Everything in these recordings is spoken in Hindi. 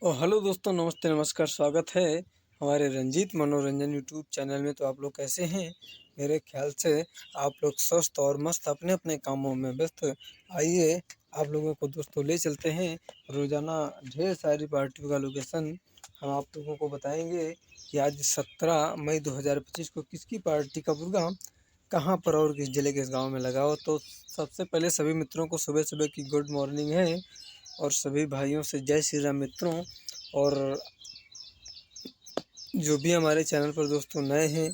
हेलो दोस्तों, नमस्ते नमस्कार। स्वागत है हमारे रंजीत मनोरंजन यूट्यूब चैनल में। तो आप लोग कैसे हैं? मेरे ख्याल से आप लोग स्वस्थ और मस्त अपने अपने कामों में व्यस्त। आइए आप लोगों को दोस्तों ले चलते हैं रोज़ाना ढेर सारी पार्टियों का लोकेशन। हम आप लोगों को बताएंगे कि आज 17 मई 2025 को किसकी पार्टी का प्रोग्राम कहाँ पर और किस जिले के इस गाँव में लगा हो। तो सबसे पहले सभी मित्रों को सुबह सुबह की गुड मॉर्निंग है और सभी भाइयों से जय श्री राम मित्रों। और जो भी हमारे चैनल पर दोस्तों नए हैं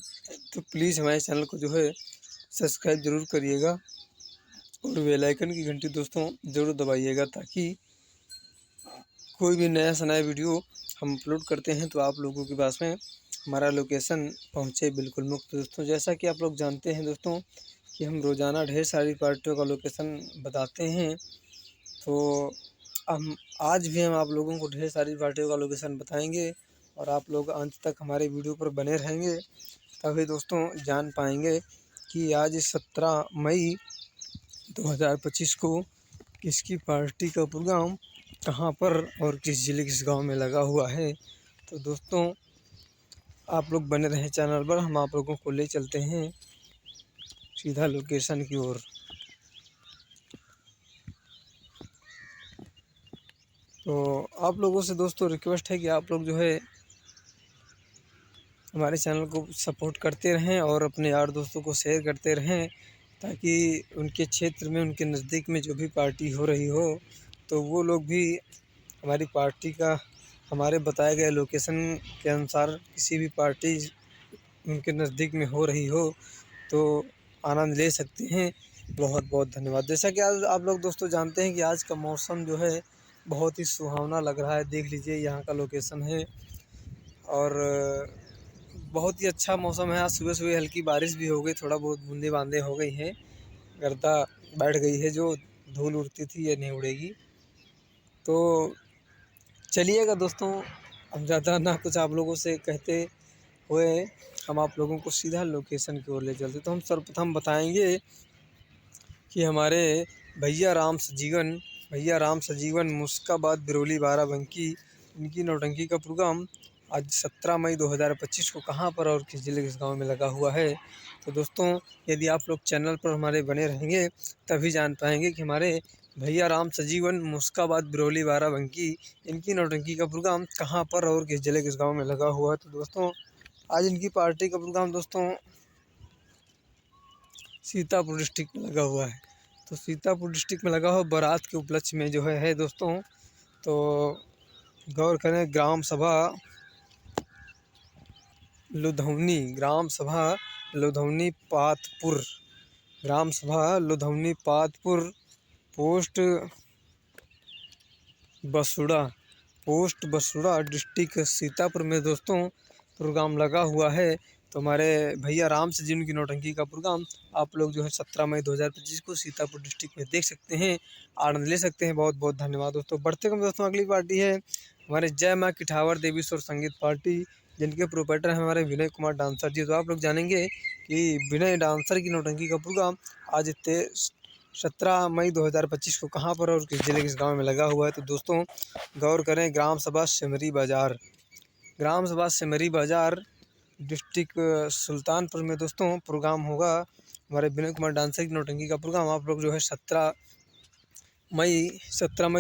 तो प्लीज़ हमारे चैनल को जो है सब्सक्राइब ज़रूर करिएगा और बेल आइकन की घंटी दोस्तों ज़रूर दबाइएगा, ताकि कोई भी नया से नया वीडियो हम अपलोड करते हैं तो आप लोगों के पास में हमारा लोकेशन पहुंचे बिल्कुल मुफ्त। दोस्तों जैसा कि आप लोग जानते हैं दोस्तों कि हम रोज़ाना ढेर सारी पार्टियों का लोकेशन बताते हैं, तो हम आज भी हम आप लोगों को ढेर सारी पार्टियों का लोकेशन बताएंगे और आप लोग अंत तक हमारे वीडियो पर बने रहेंगे, तभी दोस्तों जान पाएंगे कि आज 17 मई 2025 को किसकी पार्टी का प्रोग्राम कहां पर और किस जिले किस गांव में लगा हुआ है। तो दोस्तों आप लोग बने रहें चैनल पर, हम आप लोगों को ले चलते हैं सीधा लोकेशन की ओर। तो आप लोगों से दोस्तों रिक्वेस्ट है कि आप लोग जो है हमारे चैनल को सपोर्ट करते रहें और अपने यार दोस्तों को शेयर करते रहें, ताकि उनके क्षेत्र में उनके नज़दीक में जो भी पार्टी हो रही हो तो वो लोग भी हमारी पार्टी का हमारे बताए गए लोकेशन के अनुसार किसी भी पार्टी उनके नज़दीक में हो रही हो तो आनंद ले सकते हैं। बहुत बहुत धन्यवाद। जैसा कि आज आप लोग दोस्तों जानते हैं कि आज का मौसम जो है बहुत ही सुहावना लग रहा है। देख लीजिए यहाँ का लोकेशन है और बहुत ही अच्छा मौसम है। आज सुबह सुबह हल्की बारिश भी हो गई, थोड़ा बहुत बूंदे बांदे हो गई हैं, गर्दा बैठ गई है, जो धूल उड़ती थी ये नहीं उड़ेगी। तो चलिएगा दोस्तों, हम ज़्यादा ना कुछ आप लोगों से कहते हुए हम आप लोगों को सीधा लोकेशन की ओर ले चलते। तो हम सर्वप्रथम बताएंगे कि हमारे भैया राम सजीवन मुस्काबाद बिरौली बाराबंकी इनकी नौटंकी का प्रोग्राम आज 17 मई 2025 को कहां पर और किस जिले किस गांव में लगा हुआ है। तो दोस्तों यदि आप लोग चैनल पर हमारे बने रहेंगे तभी जान पाएंगे कि हमारे भैया राम सजीवन मुस्काबाद बिरौली बाराबंकी इनकी नौटंकी का प्रोग्राम कहां पर और किस जिले किस गांव में लगा हुआ है। तो दोस्तों आज इनकी पार्टी का प्रोग्राम दोस्तों सीतापुर डिस्ट्रिक्ट में लगा हुआ है। तो सीतापुर डिस्ट्रिक्ट में लगा हुआ बारात के उपलक्ष्य में जो है दोस्तों, तो गौर करें ग्राम सभा लुधौनी पातपुर पोस्ट बसुड़ा डिस्ट्रिक्ट सीतापुर में दोस्तों प्रोग्राम लगा हुआ है। तो हमारे भैया राम से जी की नौटंकी का प्रोग्राम आप लोग जो है 17 मई 2025 को सीतापुर डिस्ट्रिक्ट में देख सकते हैं, आनंद ले सकते हैं। बहुत बहुत धन्यवाद दोस्तों। बढ़ते क्रम दोस्तों अगली पार्टी है हमारे जय माँ किठावर देवी स्वर संगीत पार्टी, जिनके प्रोपराइटर हैं हमारे विनय कुमार डांसर जी। तो आप लोग जानेंगे कि विनय डांसर की नौटंकी का प्रोग्राम आज 17 मई 2025 को कहां पर और किस जिले किस गांव में लगा हुआ है। तो दोस्तों गौर करें ग्राम सभा सिमरी बाजार डिस्ट्रिक्ट सुल्तानपुर में दोस्तों प्रोग्राम होगा। हमारे विनय कुमार डांसर की नौटंकी का प्रोग्राम आप लोग जो है 17 मई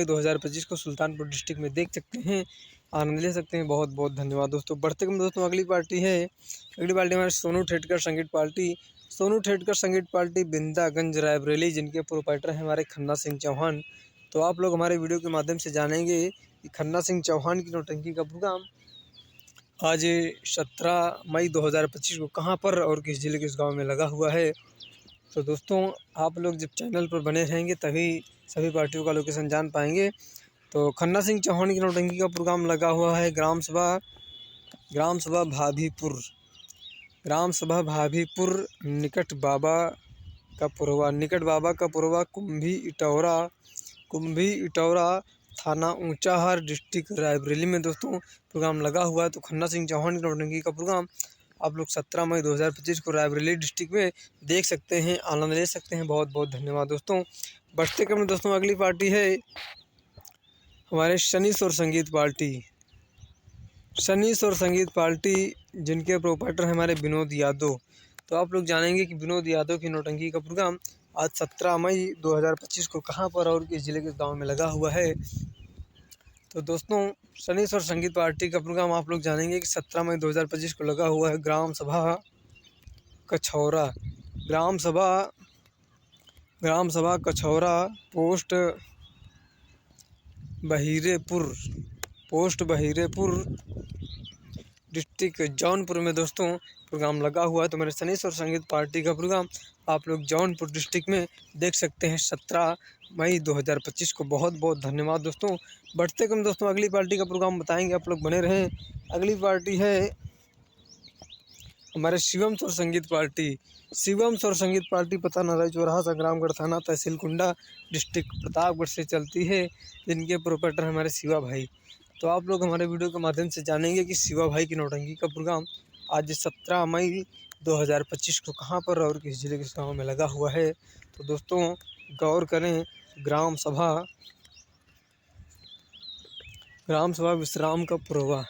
2025 को सुल्तानपुर डिस्ट्रिक्ट में देख सकते हैं, आनंद ले सकते हैं। बहुत बहुत धन्यवाद दोस्तों। बढ़ते क्रम दोस्तों अगली पार्टी हमारे सोनू ठेटकर संगीत पार्टी बिंदागंज रायबरेली, जिनके प्रोपराइटर हैं हमारे खन्ना सिंह चौहान। तो आप लोग हमारे वीडियो के माध्यम से जानेंगे कि खन्ना सिंह चौहान की नौटंकी का प्रोग्राम आज 17 मई 2025 को कहां पर और किस जिले किस गांव में लगा हुआ है। तो दोस्तों आप लोग जब चैनल पर बने रहेंगे तभी सभी पार्टियों का लोकेशन जान पाएंगे। तो खन्ना सिंह चौहान की नौटंकी का प्रोग्राम लगा हुआ है ग्राम सभा भाभीपुर निकट बाबा का पुरवा कुंभी इटौरा थाना ऊंचाहार डिस्ट्रिक्ट रायबरेली में दोस्तों प्रोग्राम लगा हुआ है। तो खन्ना सिंह चौहान की नौटंकी का प्रोग्राम आप लोग 17 मई 2025 को रायबरेली डिस्ट्रिक्ट में देख सकते हैं, आनंद ले सकते हैं। बहुत बहुत धन्यवाद दोस्तों। बढ़ते क्रम में दोस्तों अगली पार्टी है हमारे शनि स्वर संगीत पार्टी, सनीस और संगीत पार्टी जिनके प्रोपराइटर हमारे विनोद यादव। तो आप लोग जानेंगे कि विनोद यादव की नौटंकी का प्रोग्राम आज 17 मई 2025 को कहां पर और किस जिले के गांव में लगा हुआ है। तो दोस्तों, सनीस और संगीत पार्टी का प्रोग्राम आप लोग जानेंगे कि 17 मई 2025 को लगा हुआ है ग्राम सभा कछौरा। ग्राम सभा कछौरा पोस्ट बहिरेपुर डिस्ट्रिक्ट जौनपुर में दोस्तों प्रोग्राम लगा हुआ है। तो मेरे सनीस और संगीत पार्टी का प्रोग्राम आप लोग जौनपुर डिस्ट्रिक्ट में देख सकते हैं 17 मई 2025 को। बहुत बहुत धन्यवाद दोस्तों। बढ़ते क्रम दोस्तों अगली पार्टी का प्रोग्राम बताएंगे, आप लोग बने रहें। अगली पार्टी है हमारे शिवम और संगीत पार्टी पता नारायण चौराहा संग्रामगढ़ थाना तहसील कुंडा डिस्ट्रिक्ट प्रतापगढ़ से चलती है, जिनके प्रोपराइटर हमारे शिवा भाई। तो आप लोग हमारे वीडियो के माध्यम से जानेंगे कि शिवा भाई की नौटंकी का प्रोग्राम आज 17 मई 2025 को कहां पर और किस जिले के गाँव में लगा हुआ है। तो दोस्तों गौर करें, ग्राम सभा विश्राम का पुरवा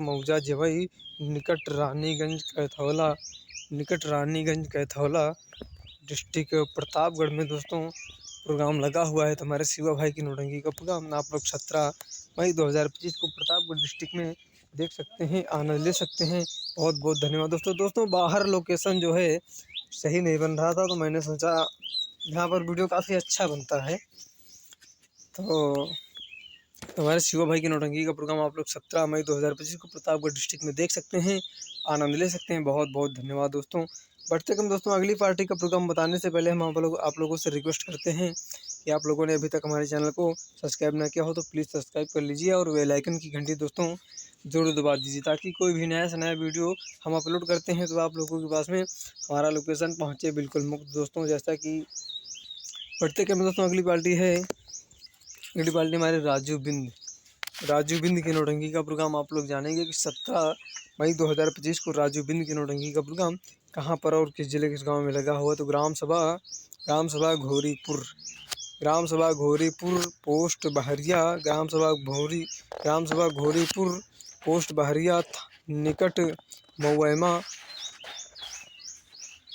मौजा जेवई निकट रानीगंज कैथौला डिस्ट्रिक्ट प्रतापगढ़ में दोस्तों प्रोग्राम लगा हुआ है। तो हमारे शिवा भाई की नौटंकी का प्रोग्राम आप लोग 17 मई 2025 को प्रतापगढ़ डिस्ट्रिक्ट में देख सकते हैं, आनंद ले सकते हैं। बहुत बहुत धन्यवाद दोस्तों। बाहर लोकेशन जो है सही नहीं बन रहा था, तो मैंने सोचा यहाँ पर वीडियो काफ़ी अच्छा बनता है। तो हमारे शिवा भाई की नौटंकी का प्रोग्राम आप लोग 17 मई 2025 को प्रतापगढ़ डिस्ट्रिक्ट में देख सकते हैं, आनंद ले सकते हैं। बहुत बहुत धन्यवाद दोस्तों। बढ़ते क्रम दोस्तों अगली पार्टी का प्रोग्राम बताने से पहले हम आप लोगों से रिक्वेस्ट करते हैं कि आप लोगों ने अभी तक हमारे चैनल को सब्सक्राइब ना किया हो तो प्लीज़ सब्सक्राइब कर लीजिए और बेल आइकन की घंटी दोस्तों जरूर दबा दीजिए, ताकि कोई भी नया से नया वीडियो हम अपलोड करते हैं तो आप लोगों के पास में हमारा लोकेशन पहुँचे बिल्कुल मुफ्त दोस्तों। जैसा कि बढ़ते क्रम दोस्तों अगली पार्टी हमारे राजू बिंद की नौटंकी का प्रोग्राम आप लोग जानेंगे कि 17 मई 2025 को राजू बिंद की नौटंकी का प्रोग्राम कहां पर और किस जिले किस गांव में लगा हुआ। तो ग्राम सभा घोरीपुर पोस्ट बहरिया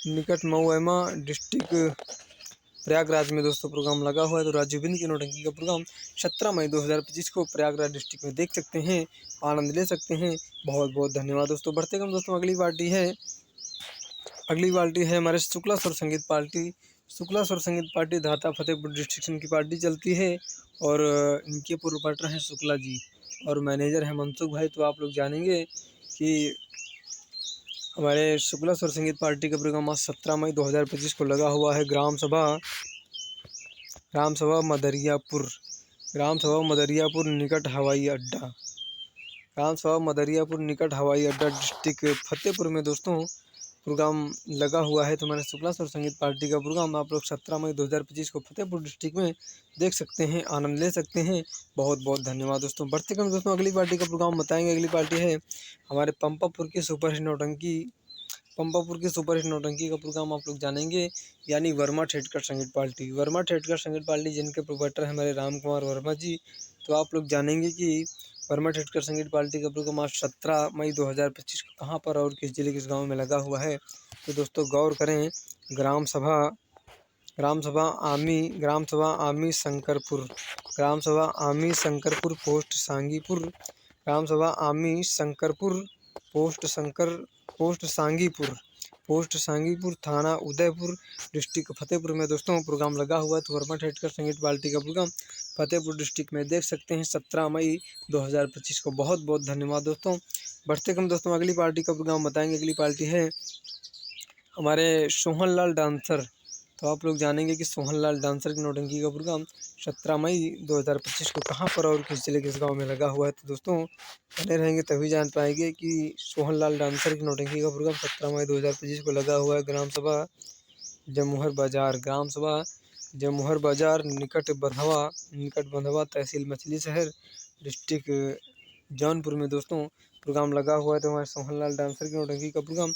निकट मऊएमा डिस्ट्रिक्ट प्रयागराज में दोस्तों प्रोग्राम लगा हुआ है। तो राजू बिंद की नौटंकी का प्रोग्राम 17 मई 2025 को प्रयागराज डिस्ट्रिक्ट में देख सकते हैं, आनंद ले सकते हैं। बहुत बहुत धन्यवाद दोस्तों। बढ़ते क्रम दोस्तों अगली पार्टी है हमारे शुक्ला स्वर संगीत पार्टी धाता फतेहपुर डिस्ट्रिक्ट की पार्टी चलती है और इनके प्रोपराइटर हैं शुक्ला जी और मैनेजर हैं मनसुख भाई। तो आप लोग जानेंगे कि हमारे शुक्ला स्वर संगीत पार्टी का प्रोग्राम आज 17 मई 2025 को लगा हुआ है ग्राम सभा मदरियापुर निकट हवाई अड्डा डिस्ट्रिक्ट फतेहपुर में दोस्तों प्रोग्राम लगा हुआ है। तो हमारे शुक्ला स्वर संगीत पार्टी का प्रोग्राम आप लोग 17 मई 2025 को फतेहपुर डिस्ट्रिक्ट में देख सकते हैं, आनंद ले सकते हैं। बहुत बहुत धन्यवाद दोस्तों। बढ़ते क्रम दोस्तों अगली पार्टी का प्रोग्राम बताएंगे। अगली पार्टी है हमारे पंपापुर की सुपरहिट नौटंकी का प्रोग्राम आप लोग जानेंगे, यानी वर्मा ठेठकर संगीत पार्टी जिनके प्रोपराइटर है हमारे राम कुमार वर्मा जी। तो आप लोग जानेंगे कि वर्मा ठेठकर संगीत पार्टी का प्रोग्राम आज 17 मई 2025 को कहां पर और किस जिले किस गांव में लगा हुआ है। तो दोस्तों गौर करें, ग्राम सभा आमी शंकरपुर पोस्ट सांगीपुर थाना उदयपुर डिस्ट्रिक्ट फतेहपुर में दोस्तों प्रोग्राम लगा हुआ है। तो वर्मा ठेठकर संगीत पार्टी का प्रोग्राम फतेहपुर डिस्ट्रिक्ट में देख सकते हैं 17 मई 2025 को। बहुत बहुत धन्यवाद दोस्तों। बढ़ते क्रम दोस्तों अगली पार्टी का प्रोग्राम बताएंगे। अगली पार्टी है हमारे सोहनलाल डांसर। तो आप लोग जानेंगे कि सोहनलाल डांसर की नौटंकी का प्रोग्राम 17 मई 2025 को कहां पर और किस जिले किस गांव में लगा हुआ है। तो दोस्तों बने रहेंगे तभी जान पाएंगे कि सोहनलाल डांसर की नौटंकी का प्रोग्राम 17 मई 2025 को लगा हुआ है ग्राम सभा जमुहर बाजार निकट बंधवा तहसील मछली शहर डिस्ट्रिक्ट जौनपुर में दोस्तों प्रोग्राम लगा हुआ है। तो हमारे सोहनलाल डांसर की नौटंकी का प्रोग्राम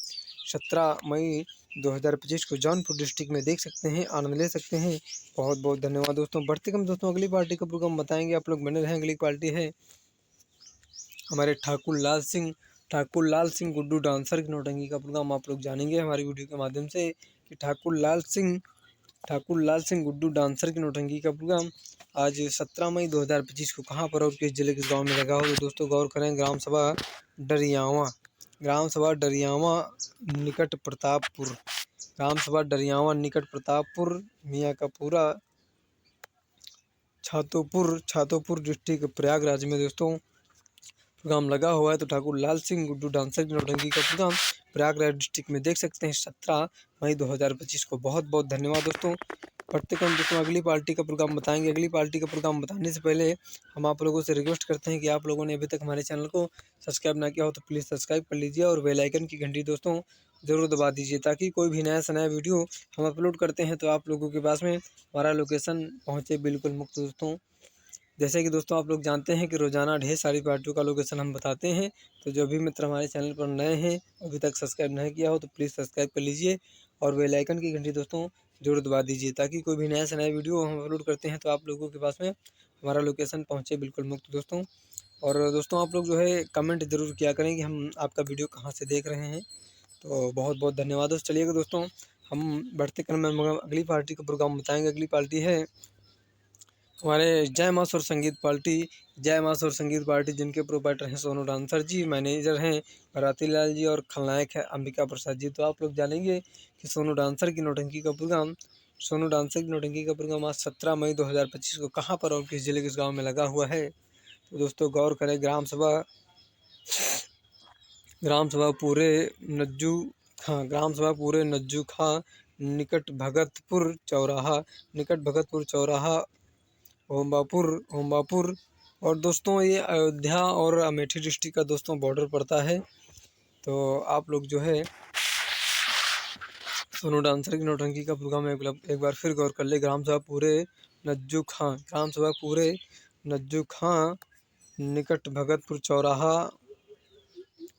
17 मई 2025 को जौनपुर डिस्ट्रिक्ट में देख सकते हैं, आनंद ले सकते हैं। बहुत बहुत धन्यवाद दोस्तों। बढ़ते क्रम दोस्तों अगली पार्टी का प्रोग्राम बताएंगे, आप लोग बने रहें। अगली पार्टी है हमारे ठाकुर लाल सिंह गुड्डू डांसर की नौटंकी का प्रोग्राम आप लोग जानेंगे हमारी वीडियो के माध्यम से कि ठाकुर लाल सिंह गुड्डू डांसर की नौटंकी का प्रोग्राम आज 17 मई 2025 को कहां पर और किस जिले के गांव में लगा हो। तो दोस्तों गौर करें, ग्राम सभा डरियावा निकट प्रतापपुर मियाँकापुरा छातोपुर डिस्ट्रिक्ट प्रयागराज में दोस्तों प्रोग्राम लगा हुआ है। तो ठाकुर लाल सिंह गुड्डू डांसर की नौटंकी का प्रोग्राम प्रयागराज डिस्ट्रिक्ट में देख सकते हैं 17 मई 2025 को। बहुत बहुत धन्यवाद दोस्तों। बढ़ते क्रम दोस्तों अगली पार्टी का प्रोग्राम बताएंगे। अगली पार्टी का प्रोग्राम बताने से पहले हम आप लोगों से रिक्वेस्ट करते हैं कि आप लोगों ने अभी तक हमारे चैनल को सब्सक्राइब ना किया हो तो प्लीज़ सब्सक्राइब कर लीजिए और बेल आइकन की घंटी दोस्तों ज़रूर दबा दीजिए, ताकि कोई भी नया से नया वीडियो हम अपलोड करते हैं तो आप लोगों के पास में हमारा लोकेशन पहुँचे बिल्कुल मुफ्त दोस्तों। जैसे कि दोस्तों आप लोग जानते हैं कि रोज़ाना ढेर सारी पार्टियों का लोकेशन हम बताते हैं, तो जो भी मित्र हमारे चैनल पर नए हैं अभी तक सब्सक्राइब नहीं किया हो तो प्लीज़ सब्सक्राइब कर लीजिए और बेल आइकन की घंटी दोस्तों जरूर दबा दीजिए, ताकि कोई भी नया से नया वीडियो हम अपलोड करते हैं तो आप लोगों के पास में हमारा लोकेशन पहुँचे बिल्कुल मुफ्त दोस्तों। और दोस्तों आप लोग जो है कमेंट ज़रूर किया करें कि हम आपका वीडियो कहाँ से देख रहे हैं। तो बहुत बहुत धन्यवाद दोस्तों। चलिएगा दोस्तों हम बढ़ते क्रम में अगली पार्टी का प्रोग्राम बताएँगे। अगली पार्टी है हमारे जय माँ सुर संगीत पार्टी जिनके प्रोपराइटर हैं सोनू डांसर जी, मैनेजर हैं भराती लाल जी और खलनायक है अंबिका प्रसाद जी। तो आप लोग जानेंगे कि सोनू डांसर की नौटंकी का प्रोग्राम आज 17 मई 2025 को कहां पर और किस जिले के गांव में लगा हुआ है। तो दोस्तों गौर करें, ग्राम सभा पूरे नज्जू खां निकट भगतपुर चौराहा होम्बापुर। और दोस्तों ये अयोध्या और अमेठी डिस्ट्रिक्ट का दोस्तों बॉर्डर पड़ता है। तो आप लोग जो है सोनू डांसर की नौटंकी का प्रोग्राम एक बार फिर गौर कर ले। ग्राम सभा पूरे नज्जू खां निकट भगतपुर चौराहा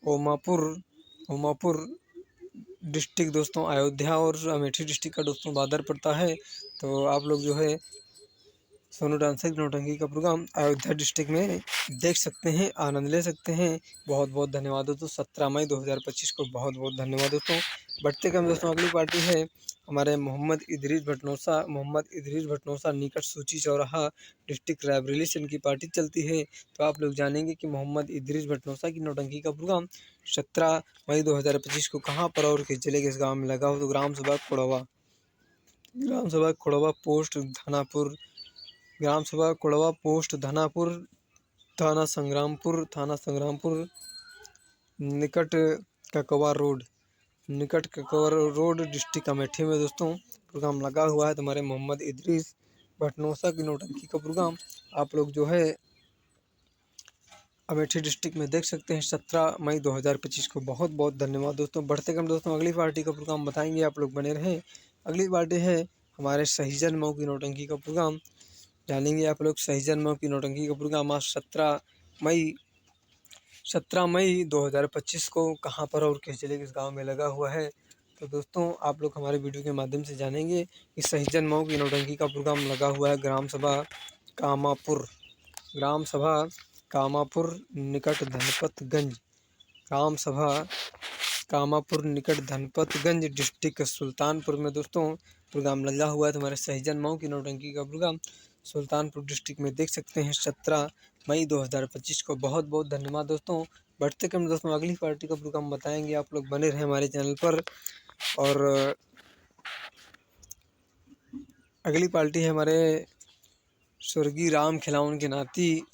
ओमापुर डिस्ट्रिक्ट दोस्तों अयोध्या और अमेठी डिस्ट्रिक्ट का दोस्तों बॉर्डर पड़ता है। तो आप लोग जो है सोनू डांसर की नौटंकी का प्रोग्राम अयोध्या डिस्ट्रिक्ट में देख सकते हैं, आनंद ले सकते हैं। बहुत बहुत धन्यवाद दोस्तों। 17 मई 2025 को बहुत बहुत धन्यवाद दोस्तों। बढ़ते क्रम दोस्तों अगली पार्टी है हमारे मोहम्मद इदरीस भटनोसा निकट सूची चौराहा डिस्ट्रिक्ट रायबरेली से इनकी पार्टी चलती है। तो आप लोग जानेंगे कि मोहम्मद इदरीस भटनोसा की नौटंकी का प्रोग्राम 17 मई 2025 को कहाँ पर और किस जिले के इस गाँव में लगा हो। तो ग्राम सभा कोड़वा पोस्ट धनापुर थाना संग्रामपुर निकट ककवा रोड डिस्ट्रिक्ट अमेठी में दोस्तों प्रोग्राम लगा हुआ है। तो हमारे मोहम्मद इदरीस भटनोसा की नौटंकी का प्रोग्राम आप लोग जो है अमेठी डिस्ट्रिक्ट में देख सकते हैं 17 मई 2025 को। बहुत बहुत धन्यवाद दोस्तों। बढ़ते क्रम दोस्तों अगली पार्टी का प्रोग्राम बताएंगे, आप लोग बने रहें। अगली पार्टी है हमारे सहीजन मऊ की नौटंकी का प्रोग्राम जानेंगे। आप लोग सहीजन मऊ की नौटंकी का प्रोग्राम आज 17 मई 2025 को कहां पर और किस जिले के गांव में लगा हुआ है। तो दोस्तों आप लोग हमारे वीडियो के माध्यम से जानेंगे कि सहीजन मऊ की नौटंकी का प्रोग्राम लगा हुआ है ग्राम सभा कामापुर निकट धनपतगंज डिस्ट्रिक्ट सुल्तानपुर में दोस्तों प्रोग्राम लगा हुआ है। तो हमारे सहीजन मऊ की नौटंकी का प्रोग्राम सुल्तानपुर डिस्ट्रिक्ट में देख सकते हैं 17 मई 2025 को। बहुत बहुत धन्यवाद दोस्तों। बढ़ते क्रम दोस्तों अगली पार्टी का प्रोग्राम बताएंगे, आप लोग बने रहें हमारे चैनल पर। और अगली पार्टी है हमारे स्वर्गीय राम खिलावन के नाती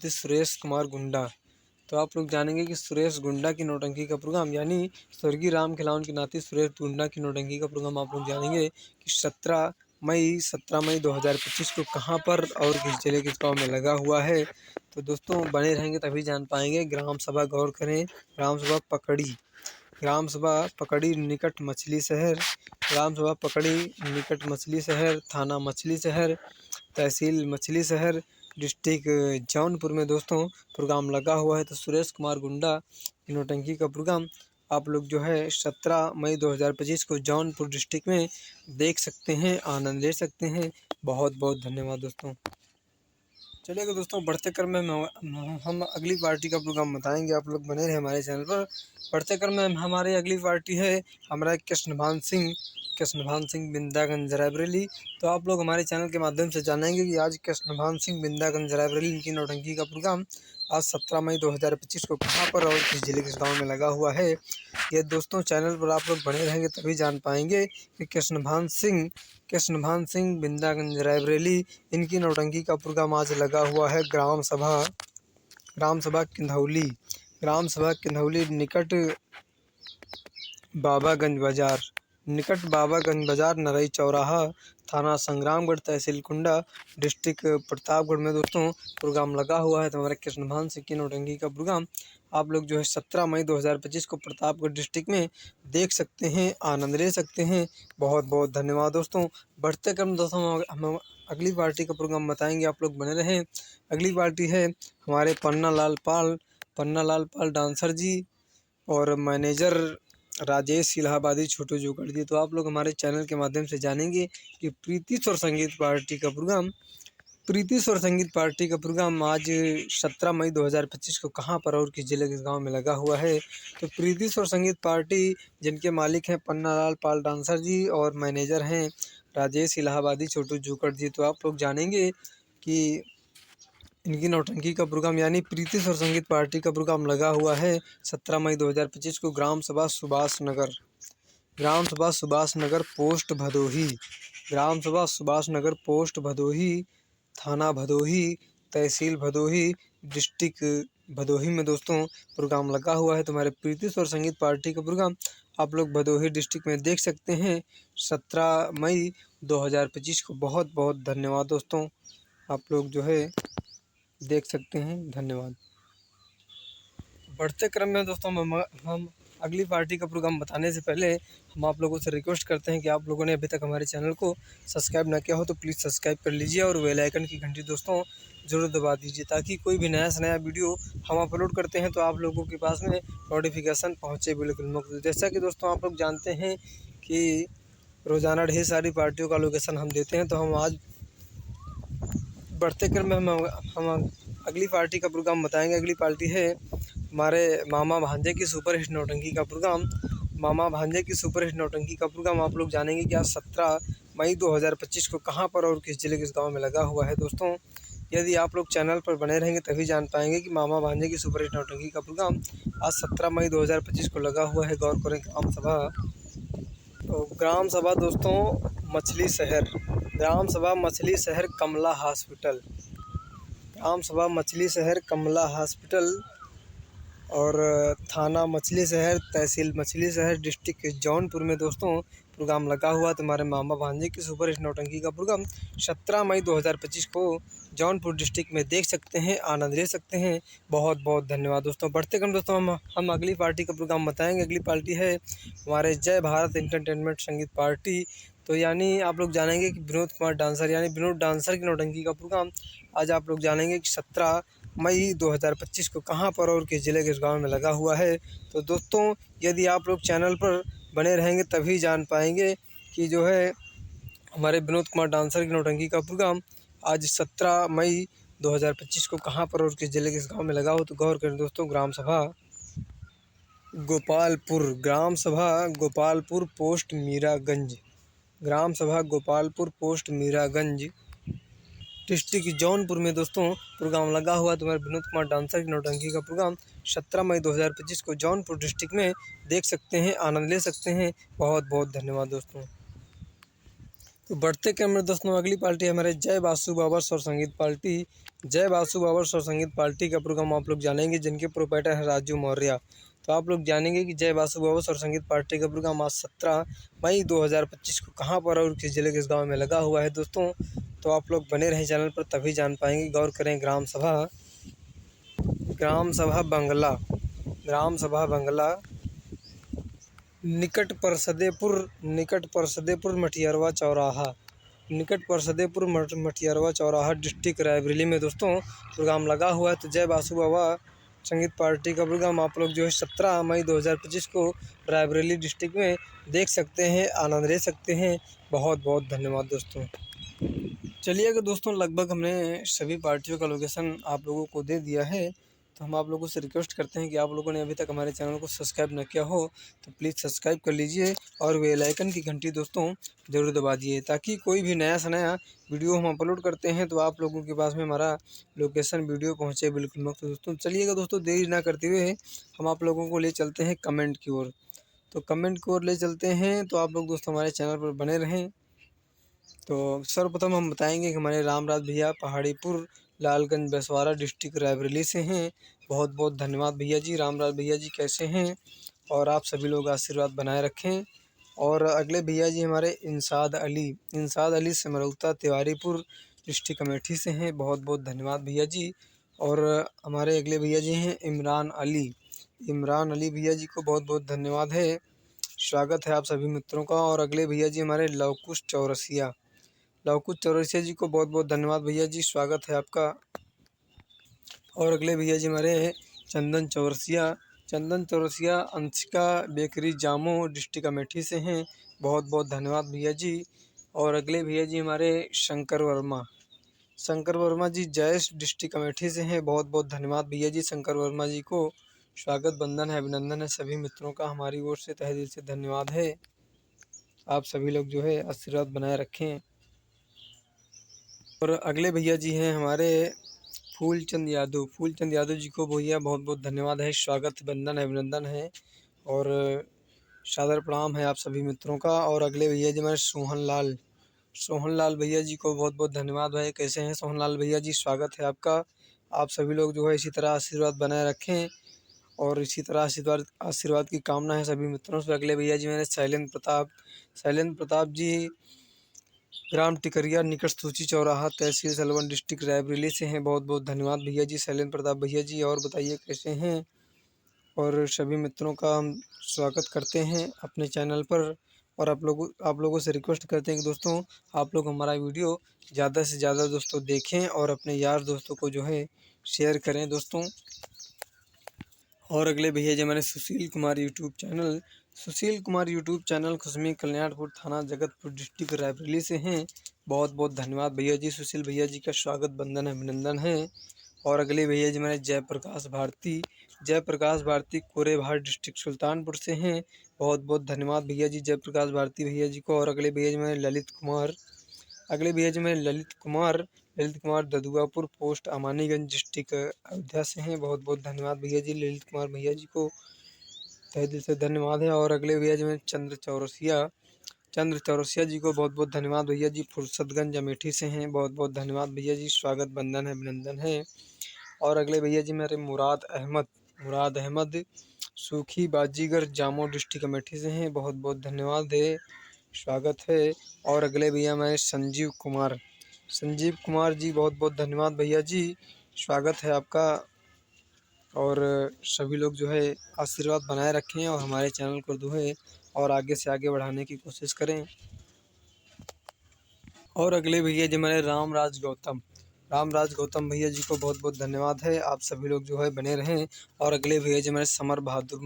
सुरेश कुमार गुंडा। तो आप लोग जानेंगे कि सुरेश गुंडा की नौटंकी का प्रोग्राम यानी स्वर्गीय राम खिलावन के नाती सुरेश गुंडा की नौटंकी का प्रोग्राम आप लोग जानेंगे कि 17 मई 2025 को कहां पर और किस जिले के गाँव में लगा हुआ है। तो दोस्तों बने रहेंगे तभी जान पाएंगे। ग्राम सभा गौर करें, ग्राम सभा पकड़ी निकट मछली शहर थाना मछली शहर तहसील मछली शहर डिस्ट्रिक्ट जौनपुर में दोस्तों प्रोग्राम लगा हुआ है। तो सुरेश कुमार गुंडा की नौटंकी का प्रोग्राम आप लोग जो है 17 मई 2025 को जौनपुर डिस्ट्रिक्ट में देख सकते हैं, आनंद ले सकते हैं। बहुत बहुत धन्यवाद दोस्तों। चलिए दोस्तों, बढ़ते क्रम में हम अगली पार्टी का प्रोग्राम बताएंगे, आप लोग बने रहे हमारे चैनल पर। बढ़ते क्रम में हमारी अगली पार्टी है हमारा कृष्णभान सिंह बिंदागंज रायबरेली। तो आप लोग हमारे चैनल के माध्यम से जानेंगे कि आज कृष्णभान सिंह बिंदागंज रायबरेली इनकी नौटंकी का प्रोग्राम आज 17 मई 2025 को कहाँ पर और किस जिले के गाँव में लगा हुआ है। ये दोस्तों चैनल पर आप लोग बने रहेंगे तभी जान पाएंगे कि कृष्णभान सिंह बिंदागंज रायबरेली इनकी नौटंकी का प्रोग्राम आज लगा हुआ है ग्राम सभा किन्हौली निकट बाबागंज बाजार नरई चौराहा, थाना संग्रामगढ़, तहसील कुंडा, डिस्ट्रिक्ट प्रतापगढ़ में दोस्तों प्रोग्राम लगा हुआ है। तो हमारे कृष्णभान सिंह की नौटंकी का प्रोग्राम आप लोग जो है 17 मई 2025 को प्रतापगढ़ डिस्ट्रिक्ट में देख सकते हैं, आनंद ले सकते हैं। बहुत बहुत धन्यवाद दोस्तों। बढ़ते क्रम दोस्तों हम अगली पार्टी का प्रोग्राम बताएंगे, आप लोग बने रहें। अगली पार्टी है हमारे पन्ना लाल पाल डांसर जी और मैनेजर राजेश इलाहाबादी छोटू जोगढ़ जी। तो आप लोग हमारे चैनल के माध्यम से जानेंगे कि प्रीति स्वर संगीत पार्टी का प्रोग्राम आज 17 मई 2025 को कहां पर और किस जिले के गांव में लगा हुआ है। तो प्रीति स्वर संगीत पार्टी जिनके मालिक हैं पन्ना लाल पाल डांसर जी और मैनेजर हैं राजेश इलाहाबादी छोटू जोगढ़ जी। तो आप लोग जानेंगे कि इनकी नौटंकी का प्रोग्राम यानी प्रीति स्वर संगीत पार्टी का प्रोग्राम लगा हुआ है 17 मई 2025 को ग्राम सभा सुभाष नगर पोस्ट भदोही, थाना भदोही, तहसील भदोही, डिस्ट्रिक्ट भदोही में दोस्तों प्रोग्राम लगा हुआ है। तुम्हारे प्रीति स्वर संगीत पार्टी का प्रोग्राम आप लोग भदोही डिस्ट्रिक्ट में देख सकते हैं 17 मई 2025 को। बहुत बहुत धन्यवाद दोस्तों, आप लोग जो है देख सकते हैं। धन्यवाद। बढ़ते क्रम में दोस्तों हम अगली पार्टी का प्रोग्राम बताने से पहले हम आप लोगों से रिक्वेस्ट करते हैं कि आप लोगों ने अभी तक हमारे चैनल को सब्सक्राइब ना किया हो तो प्लीज़ सब्सक्राइब कर लीजिए और बेल आइकन की घंटी दोस्तों ज़रूर दबा दीजिए, ताकि कोई भी नया से नया वीडियो हम अपलोड करते हैं तो आप लोगों के पास में नोटिफिकेशन पहुँचे बिल्कुल मुफ्त। जैसा कि दोस्तों आप लोग जानते हैं कि रोज़ाना ढेर सारी पार्टियों का लोकेशन हम देते हैं, तो हम आज बढ़ते क्रम में हम अगली पार्टी का प्रोग्राम बताएंगे। अगली पार्टी है हमारे मामा भांजे की सुपरहिट नौटंकी का प्रोग्राम आप लोग जानेंगे कि आज 17 मई 2025 को कहां पर और किस जिले के गांव में लगा हुआ है। दोस्तों यदि आप लोग चैनल पर बने रहेंगे तभी जान पाएंगे कि मामा भांजे की सुपरहिट नौटंकी का प्रोग्राम आज 17 मई 2025 को लगा हुआ है। गौर करें ग्राम सभा दोस्तों मछली शहर कमला हॉस्पिटल और थाना मछली शहर, तहसील मछली शहर, डिस्ट्रिक्ट जौनपुर में दोस्तों प्रोग्राम लगा हुआ। तुम्हारे मामा भांजे की सुपरहिट नौटंकी का प्रोग्राम 17 मई 2025 को जौनपुर डिस्ट्रिक्ट में देख सकते हैं, आनंद ले सकते हैं। बहुत बहुत धन्यवाद दोस्तों। बढ़ते क्रम दोस्तों हम अगली पार्टी का प्रोग्राम बताएंगे। अगली पार्टी है हमारे जय भारत एंटरटेनमेंट संगीत पार्टी। तो यानी आप लोग जानेंगे कि विनोद डांसर की नौटंकी का प्रोग्राम आज आप लोग जानेंगे कि 17 मई 2025 को कहां पर और किस जिले के गांव में लगा हुआ है। तो दोस्तों यदि आप लोग चैनल पर बने रहेंगे तभी जान पाएंगे कि जो है हमारे विनोद कुमार डांसर की नौटंकी का प्रोग्राम आज 17 मई 2025 को कहां पर और किस जिले के गांव में लगा हो। तो गौर करें दोस्तों, ग्राम सभा गोपालपुर पोस्ट मीरागंज, डिस्ट्रिक्ट जौनपुर में दोस्तों प्रोग्राम लगा हुआ। तुम्हारे विनोद कुमार डांसर की नौटंकी का प्रोग्राम 17 मई 2025 को जौनपुर डिस्ट्रिक्ट में देख सकते हैं, आनंद ले सकते हैं। बहुत बहुत धन्यवाद दोस्तों। तो बढ़ते क्रम में दोस्तों अगली पार्टी हमारे जय बासु बाबर स्वर संगीत पार्टी का प्रोग्राम आप लोग जानेंगे, जिनके प्रोपराइटर हैं राजू मौर्य। तो आप लोग जानेंगे कि जय बासु बाबर स्वर संगीत पार्टी का प्रोग्राम आज 17 मई 2025 को कहां पर और किस जिले के गाँव में लगा हुआ है। दोस्तों तो आप लोग बने रहें चैनल पर तभी जान पाएंगे। गौर करें, ग्राम सभा बंगला निकट परसदेपुर मटियरवा चौराहा, डिस्ट्रिक्ट रायबरेली में दोस्तों प्रोग्राम लगा हुआ है। तो जय बासु बाबा संगीत पार्टी का प्रोग्राम आप लोग जो है 17 मई 2025 को रायबरेली डिस्ट्रिक्ट में देख सकते हैं, आनंद ले सकते हैं। बहुत बहुत धन्यवाद दोस्तों। चलिए अगर दोस्तों लगभग हमने सभी पार्टियों का लोकेशन आप लोगों को दे दिया है, तो हम आप लोगों से रिक्वेस्ट करते हैं कि आप लोगों ने अभी तक हमारे चैनल को सब्सक्राइब न किया हो तो प्लीज़ सब्सक्राइब कर लीजिए और बेल आइकन की घंटी दोस्तों ज़रूर दबा दिए, ताकि कोई भी नया से नया वीडियो हम अपलोड करते हैं तो आप लोगों के पास में हमारा लोकेशन वीडियो पहुँचे बिल्कुल मुफ्त। दोस्तों चलिएगा दोस्तों देरी ना करते हुए हम आप लोगों को ले चलते हैं कमेंट की ओर। तो कमेंट की ओर ले चलते हैं, तो आप लोग दोस्तों हमारे चैनल पर बने रहें। तो सर्वप्रथम हम बताएंगे कि हमारे रामराज भैया पहाड़ीपुर लालगंज बसवाड़ा डिस्ट्रिक्ट रायबरेली से हैं। बहुत बहुत धन्यवाद भैया जी। रामराज भैया जी कैसे हैं, और आप सभी लोग आशीर्वाद बनाए रखें। और अगले भैया जी हमारे इंसाद अली समरौता तिवारीपुर डिस्ट्रिक्ट अमेठी से हैं। बहुत बहुत धन्यवाद भैया जी। और हमारे अगले भैया जी हैं इमरान अली भैया जी को बहुत बहुत धन्यवाद है, स्वागत है आप सभी मित्रों का। और अगले भैया जी हमारे लवकुश चौरसिया जी को बहुत बहुत धन्यवाद भैया जी, स्वागत है आपका। और अगले भैया जी हमारे चंदन चौरसिया अंशिका बेकरी जामो डिस्ट्रिक्ट अमेठी से हैं। बहुत बहुत धन्यवाद भैया जी। और अगले भैया जी हमारे शंकर वर्मा जी जयेश डिस्ट्रिक्ट अमेठी से हैं। बहुत बहुत धन्यवाद भैया जी, शंकर वर्मा जी को स्वागत बंदन है, अभिनंदन है सभी मित्रों का हमारी ओर से तहे दिल से धन्यवाद है। आप सभी लोग जो है आशीर्वाद बनाए रखें। और अगले भैया जी हैं हमारे फूलचंद यादव जी को भैया बहुत बहुत धन्यवाद है, स्वागत बंदन है, अभिनंदन है और सादर प्रणाम है आप सभी मित्रों का। और अगले भैया जी हमारे सोहन लाल भैया जी को बहुत बहुत धन्यवाद भाई। कैसे हैं सोहन लाल भैया जी, स्वागत है आपका। आप सभी लोग जो है इसी तरह आशीर्वाद बनाए रखें और इसी तरह आशीर्वाद की कामना है सभी मित्रों से। अगले भैया जी मैंने शैलेंद्र प्रताप जी ग्राम टिकरिया निकट सूची चौराहा तहसील सलवन डिस्ट्रिक्ट रायबरेली से हैं। बहुत बहुत धन्यवाद भैया जी, शैलेंद्र प्रताप भैया जी। और बताइए कैसे हैं, और सभी मित्रों का हम स्वागत करते हैं अपने चैनल पर। और आप लोगों से रिक्वेस्ट करते हैं कि दोस्तों आप लोग हमारा वीडियो ज़्यादा से ज़्यादा दोस्तों देखें और अपने यार दोस्तों को जो है शेयर करें दोस्तों। और अगले भैया जी हमारे सुशील कुमार यूट्यूब चैनल खुशमी कल्याणपुर थाना जगतपुर डिस्ट्रिक्ट रायबरेली से हैं। बहुत बहुत धन्यवाद भैया जी, सुशील भैया जी का स्वागत बंदन है, अभिनंदन है। और अगले भैया जी हमारे जयप्रकाश भारती कोरेभार डिस्ट्रिक्ट सुल्तानपुर से हैं। बहुत बहुत धन्यवाद भैया जी, जयप्रकाश भारती भैया जी को। और अगले भैया जी हमारे ललित कुमार ददुआपुर पोस्ट अमानीगंज डिस्ट्रिक्ट अयोध्या से हैं। बहुत बहुत धन्यवाद भैया जी, ललित कुमार भैया जी को तहे दिल से धन्यवाद है। और अगले भैया जी में चंद्र चौरसिया जी को बहुत बहुत धन्यवाद भैया जी, फुर्सतगंज अमेठी से हैं। बहुत बहुत धन्यवाद भैया जी, स्वागत बंदन है, अभिनंदन है। और अगले भैया जी मेरे मुराद अहमद सूखी बाजीगर जामो डिस्ट्रिक्ट अमेठी से हैं। बहुत बहुत धन्यवाद है, स्वागत है। और अगले भैया मैं संजीव कुमार जी, बहुत बहुत धन्यवाद भैया जी, स्वागत है आपका। और सभी लोग जो है आशीर्वाद बनाए रखें और हमारे चैनल को जो है और आगे से आगे बढ़ाने की कोशिश करें। और अगले भैया जी हमारे रामराज गौतम भैया जी को बहुत बहुत धन्यवाद है, आप सभी लोग जो है बने रहें। और अगले भैया जी हमारे समर बहादुर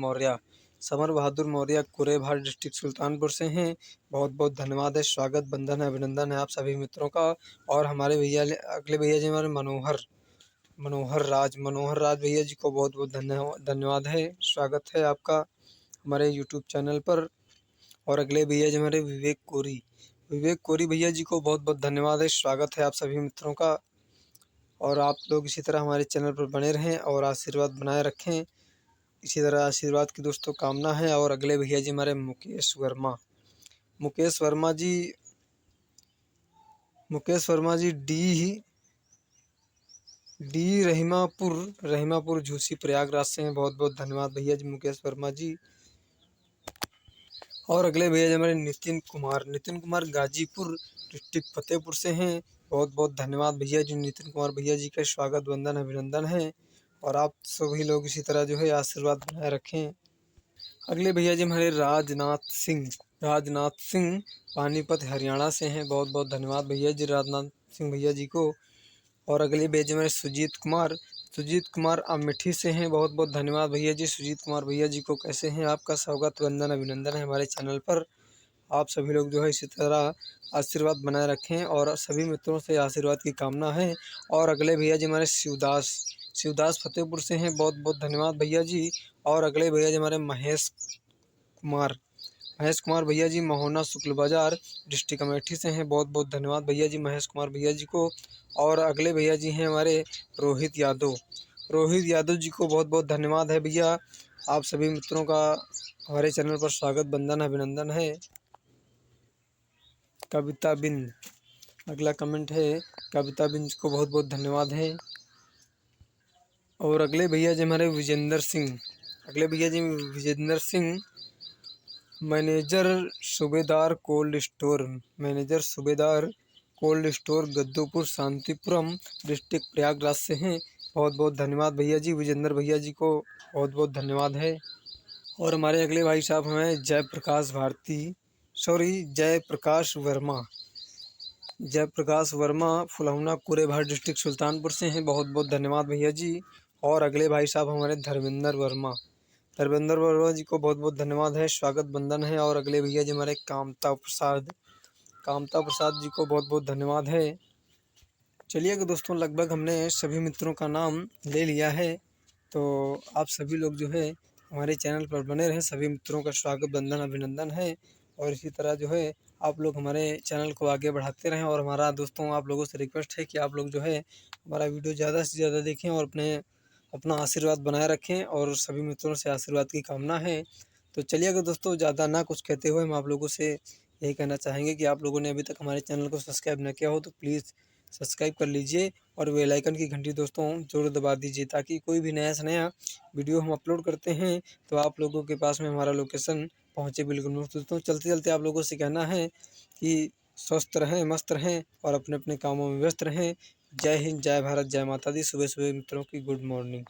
मौर्य कुरेभार डिस्ट्रिक्ट सुल्तानपुर से हैं। बहुत बहुत धन्यवाद है, स्वागत बंदन है, अभिनंदन है आप सभी मित्रों का। और हमारे अगले भैया जी हमारे मनोहर राज भैया जी को बहुत बहुत धन्यवाद है, स्वागत है आपका हमारे यूट्यूब चैनल पर। और अगले भैया जी हमारे विवेक कोरी भैया जी को बहुत बहुत धन्यवाद है, स्वागत है आप सभी मित्रों का। और आप लोग इसी तरह हमारे चैनल पर बने रहें और आशीर्वाद बनाए रखें, इसी तरह आशीर्वाद की दोस्तों कामना है। और अगले भैया जी हमारे मुकेश वर्मा जी डी रहीमापुर झूसी प्रयागराज से हैं। बहुत बहुत धन्यवाद भैया जी, मुकेश वर्मा जी। और अगले भैया जी हमारे नितिन कुमार गाजीपुर डिस्ट्रिक्ट फतेहपुर से हैं। बहुत बहुत धन्यवाद भैया जी, नितिन कुमार भैया जी का स्वागत वंदन अभिनंदन है। और आप सभी लोग इसी तरह जो है आशीर्वाद बनाए रखें। अगले भैया जी हमारे राजनाथ सिंह पानीपत हरियाणा से हैं। बहुत बहुत धन्यवाद भैया जी, राजनाथ सिंह भैया जी को। और अगले भैया जी हमारे सुजीत कुमार सुजीत कुमार अमेठी से हैं, बहुत बहुत धन्यवाद भैया जी। सुजीत कुमार भैया जी को कैसे हैं, आपका स्वागत वंदन अभिनंदन है हमारे चैनल पर। आप सभी लोग जो है इसी तरह आशीर्वाद बनाए रखें और सभी मित्रों से आशीर्वाद की कामना है। और अगले भैया जी हमारे शिवदास फतेहपुर से हैं, बहुत बहुत धन्यवाद भैया जी। और अगले भैया जी हमारे महेश कुमार भैया जी महोना शुक्ल बाजार डिस्ट्रिक्ट अमेठी से हैं, बहुत बहुत धन्यवाद भैया जी महेश कुमार भैया जी को। और अगले भैया जी हैं हमारे रोहित यादव जी को बहुत बहुत धन्यवाद है भैया। आप सभी मित्रों का हमारे चैनल पर स्वागत वंदन अभिनंदन है। कविता बिंद, अगला कमेंट है कविता बिंद को बहुत बहुत धन्यवाद है। और अगले भैया जी हमारे Vijendra Singh manager Subedar cold store Gaddupur Shantipuram district Prayagraj से हैं, बहुत बहुत धन्यवाद भैया जी। विजेंद्र भैया जी को बहुत बहुत धन्यवाद है। और हमारे अगले भाई साहब हैं जय प्रकाश वर्मा फुलौना कुरेभार डिस्ट्रिक्ट सुल्तानपुर से हैं, बहुत बहुत धन्यवाद भैया जी। और अगले भाई साहब हमारे धर्मेंद्र वर्मा जी को बहुत बहुत धन्यवाद है, स्वागत बंदन है। और अगले भैया जी हमारे कामता प्रसाद जी को बहुत बहुत धन्यवाद है। चलिए कि दोस्तों लगभग हमने सभी मित्रों का नाम ले लिया है, तो आप सभी लोग जो है हमारे चैनल पर बने रहें। सभी मित्रों का स्वागत वंदन अभिनंदन है। और इसी तरह जो है आप लोग हमारे चैनल को आगे बढ़ाते रहें। और हमारा दोस्तों आप लोगों से रिक्वेस्ट है कि आप लोग जो है हमारा वीडियो ज़्यादा से ज़्यादा देखें और अपना आशीर्वाद बनाए रखें। और सभी मित्रों से आशीर्वाद की कामना है। तो चलिए अगर दोस्तों ज़्यादा ना कुछ कहते हुए हम आप लोगों से यही कहना चाहेंगे कि आप लोगों ने अभी तक हमारे चैनल को सब्सक्राइब न किया हो तो प्लीज़ सब्सक्राइब कर लीजिए और बेल आइकन की घंटी दोस्तों ज़रूर दबा दीजिए, ताकि कोई भी नया से नया वीडियो हम अपलोड करते हैं तो आप लोगों के पास में हमारा लोकेशन पहुँचे बिल्कुल मुफ्त। दोस्तों चलते चलते आप लोगों से कहना है कि स्वस्थ रहें, मस्त रहें और अपने अपने कामों में व्यस्त रहें। जय हिंद, जय भारत, जय माता दी। सुबह सुबह मित्रों की गुड मॉर्निंग।